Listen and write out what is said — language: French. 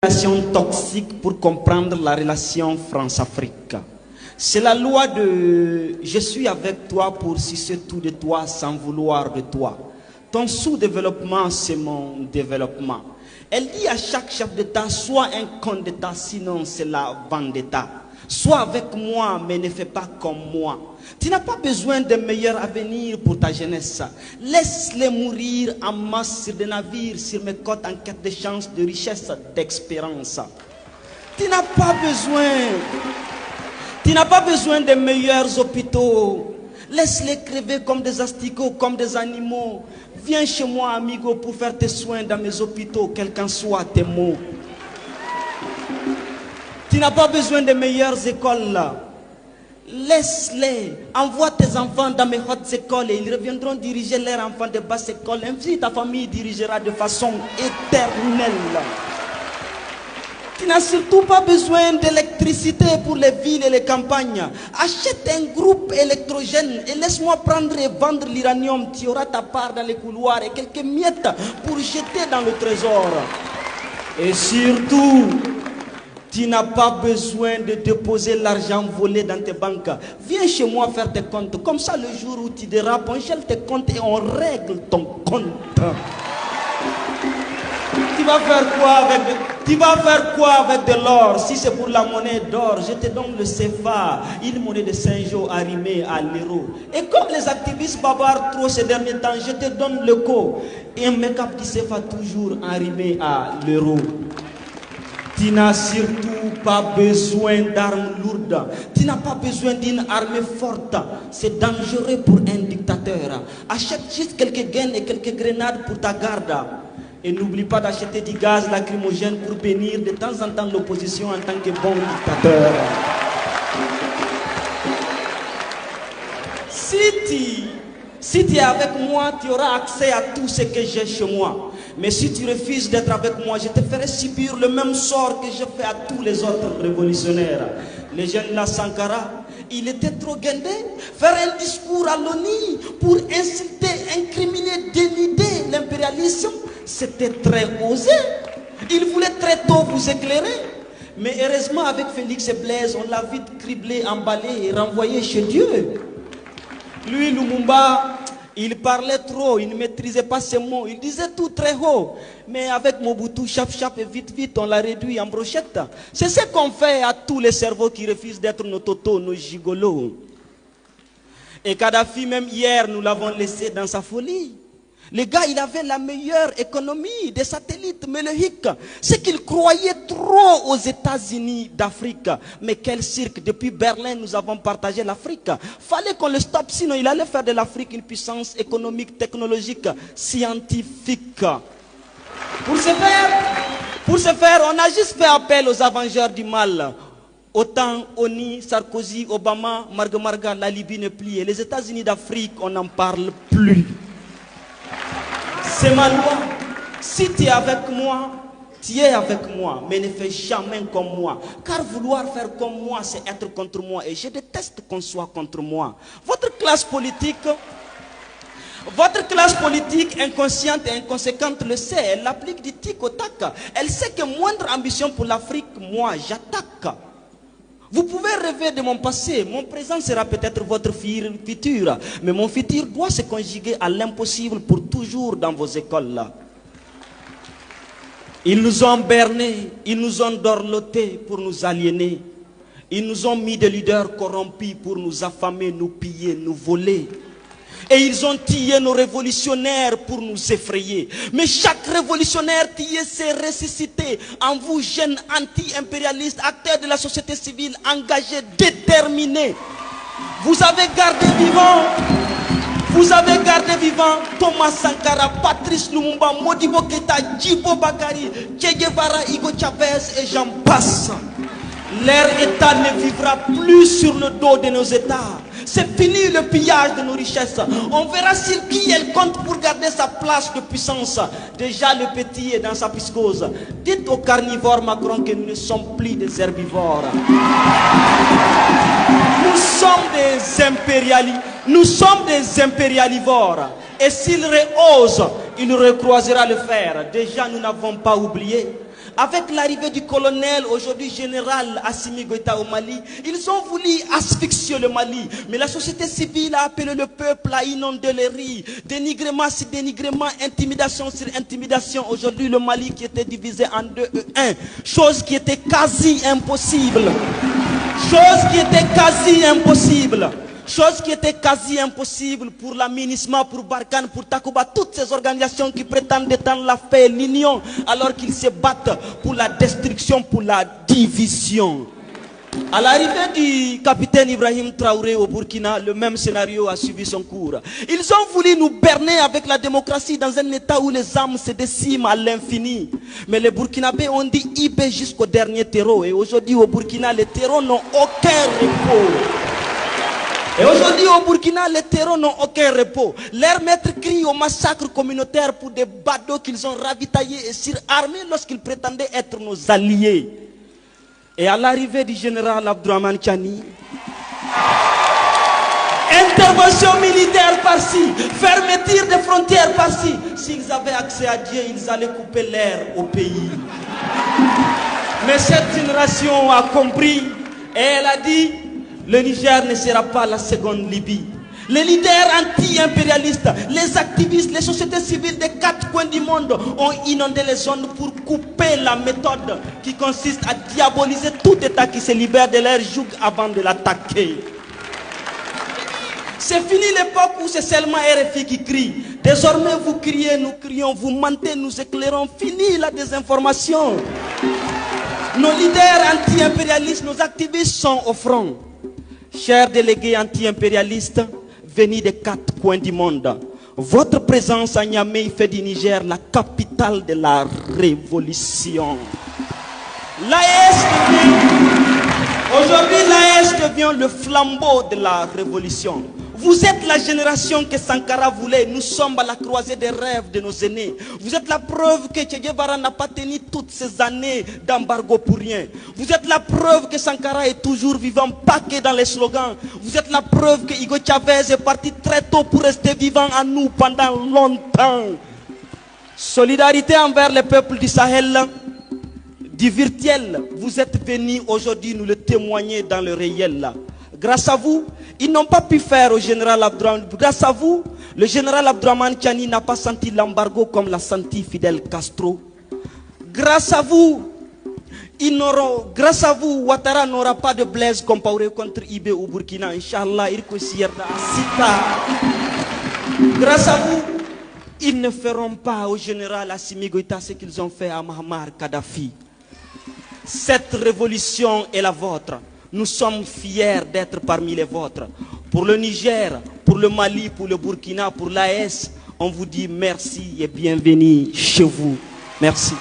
Relation toxique pour comprendre la relation France-Afrique. C'est la loi de « je suis avec toi pour sucer tout de toi sans vouloir de toi ». Ton sous-développement, c'est mon développement. Elle dit à chaque chef d'État, sois un con d'État, sinon c'est la vendetta. Sois avec moi, mais ne fais pas comme moi. Tu n'as pas besoin d'un meilleur avenir pour ta jeunesse. Laisse-les mourir en masse sur des navires, sur mes côtes en quête de chance, de richesse, d'espérance. Tu n'as pas besoin des meilleurs hôpitaux. Laisse-les crever comme des asticots, comme des animaux. Viens chez moi, amigo, pour faire tes soins dans mes hôpitaux, quels qu'en soient tes mots. Tu n'as pas besoin des meilleures écoles là. Laisse-les. Envoie tes enfants dans mes hautes écoles et ils reviendront diriger leurs enfants de basse école. Ainsi ta famille dirigera de façon éternelle. Tu n'as surtout pas besoin d'électricité pour les villes et les campagnes. Achète un groupe électrogène et laisse-moi prendre et vendre l'uranium. Tu auras ta part dans les couloirs et quelques miettes pour jeter dans le trésor. Et surtout, tu n'as pas besoin de déposer l'argent volé dans tes banques. Viens chez moi faire tes comptes. Comme ça, le jour où tu dérapes, on gèle tes comptes et on règle ton compte. Tu vas faire quoi avec de l'or? Si c'est pour la monnaie d'or, je te donne le CFA, une monnaie de Saint-Jean arrimée à l'euro. Et comme les activistes bavarent trop ces derniers temps, je te donne le co. Et un make-up du CFA toujours arrimé à l'euro. Tu n'as surtout pas besoin d'armes lourdes. Tu n'as pas besoin d'une armée forte. C'est dangereux pour un dictateur. Achète juste quelques gaines et quelques grenades pour ta garde. Et n'oublie pas d'acheter du gaz lacrymogène pour bénir de temps en temps l'opposition en tant que bon dictateur. Si tu es avec moi, tu auras accès à tout ce que j'ai chez moi. Mais si tu refuses d'être avec moi, je te ferai subir le même sort que je fais à tous les autres révolutionnaires. Les jeunes là, Sankara, il était trop guindé. Faire un discours à l'ONU pour insulter, incriminer, dénider l'impérialisme, c'était très osé. Il voulait très tôt vous éclairer. Mais heureusement, avec Félix et Blaise, on l'a vite criblé, emballé et renvoyé chez Dieu. Lui, Lumumba, il parlait trop, il ne maîtrisait pas ses mots, il disait tout très haut. Mais avec Mobutu, chap et vite, on l'a réduit en brochette. C'est ce qu'on fait à tous les cerveaux qui refusent d'être nos totos, nos gigolos. Et Kadhafi, même hier, nous l'avons laissé dans sa folie. Le gars, il avait la meilleure économie des satellites, mais le hic, c'est qu'il croyait trop aux États-Unis d'Afrique. Mais quel cirque, depuis Berlin, nous avons partagé l'Afrique. Fallait qu'on le stoppe, sinon il allait faire de l'Afrique une puissance économique, technologique, scientifique. Pour ce faire, on a juste fait appel aux avengeurs du mal. Autant Oni, Sarkozy, Obama, Marga, la Libye ne plie. Et les États-Unis d'Afrique, on n'en parle plus. C'est ma loi. Si tu es avec moi, tu es avec moi. Mais ne fais jamais comme moi. Car vouloir faire comme moi, c'est être contre moi. Et je déteste qu'on soit contre moi. Votre classe politique, inconsciente et inconséquente, le sait. Elle applique du tic au tac. Elle sait que moindre ambition pour l'Afrique, moi, j'attaque. Vous pouvez rêver de mon passé, mon présent sera peut-être votre futur, mais mon futur doit se conjuguer à l'impossible pour toujours dans vos écoles là. Ils nous ont bernés, ils nous ont dorlotés pour nous aliéner. Ils nous ont mis des leaders corrompus pour nous affamer, nous piller, nous voler. Et ils ont tué nos révolutionnaires pour nous effrayer. Mais chaque révolutionnaire tué s'est ressuscité en vous, jeunes anti-impérialistes, acteurs de la société civile, engagés, déterminés. Vous avez gardé vivant Thomas Sankara, Patrice Lumumba, Modibo Keïta, Djibo Bakary, Che Guevara, Hugo Chavez et j'en passe. Leur État ne vivra plus sur le dos de nos États. C'est fini le pillage de nos richesses. On verra sur qui elle compte pour garder sa place de puissance. Déjà le petit est dans sa psychose. Dites aux carnivores Macron que nous ne sommes plus des herbivores. Nous sommes des impérialivores. Et s'il rehausse, il recroisera le fer. Déjà nous n'avons pas oublié. Avec l'arrivée du colonel, aujourd'hui général Assimi Goïta au Mali, ils ont voulu asphyxier le Mali. Mais la société civile a appelé le peuple à inonder les rues. Dénigrement sur dénigrement, intimidation sur intimidation. Aujourd'hui, le Mali qui était divisé en 2 et 1. Chose qui était quasi impossible. Chose qui était quasi impossible. Chose qui était quasi impossible pour l'aménagement, pour Barkhane, pour Takuba, toutes ces organisations qui prétendent détendre la paix et l'union, alors qu'ils se battent pour la destruction, pour la division. À l'arrivée du capitaine Ibrahim Traoré au Burkina, le même scénario a suivi son cours. Ils ont voulu nous berner avec la démocratie dans un état où les âmes se déciment à l'infini. Mais les Burkinabés ont dit IB jusqu'au dernier terreau. Et aujourd'hui au Burkina, les terreaux n'ont aucun repos. Et aujourd'hui au Burkina, les terreaux n'ont aucun repos. Leurs maîtres crient au massacre communautaire pour des badauds qu'ils ont ravitaillés et surarmés lorsqu'ils prétendaient être nos alliés. Et à l'arrivée du général Abdourahmane Tiani, intervention militaire par-ci, fermeture des frontières par-ci. S'ils avaient accès à Dieu, ils allaient couper l'air au pays. Mais cette génération a compris et elle a dit, le Niger ne sera pas la seconde Libye. Les leaders anti-impérialistes, les activistes, les sociétés civiles des 4 coins du monde ont inondé les zones pour couper la méthode qui consiste à diaboliser tout État qui se libère de leur joug avant de l'attaquer. C'est fini l'époque où c'est seulement RFI qui crie. Désormais vous criez, nous crions, vous mentez, nous éclairons. Fini la désinformation. Nos leaders anti-impérialistes, nos activistes sont au front. Chers délégués anti-impérialistes, venus des 4 coins du monde, votre présence à Niamey fait du Niger la capitale de la révolution. Aujourd'hui, l'AES devient le flambeau de la révolution. Vous êtes la génération que Sankara voulait. Nous sommes à la croisée des rêves de nos aînés. Vous êtes la preuve que Che Guevara n'a pas tenu toutes ces années d'embargo pour rien. Vous êtes la preuve que Sankara est toujours vivant, pas que dans les slogans. Vous êtes la preuve que Hugo Chavez est parti très tôt pour rester vivant en nous pendant longtemps. Solidarité envers les peuples du Sahel, du virtuel. Vous êtes venus aujourd'hui nous le témoigner dans le réel. Grâce à vous, ils n'ont pas pu faire au général Abdourahmane. Grâce à vous, le général Abdourahmane Tiani n'a pas senti l'embargo comme l'a senti Fidel Castro. Grâce à vous, Ouattara n'aura pas de Blaise Compaoré contre IB au Burkina. Inch'Allah, grâce à vous, ils ne feront pas au général Assimi Goïta ce qu'ils ont fait à Muammar Kadhafi. Cette révolution est la vôtre. Nous sommes fiers d'être parmi les vôtres. Pour le Niger, pour le Mali, pour le Burkina, pour l'AES, on vous dit merci et bienvenue chez vous. Merci.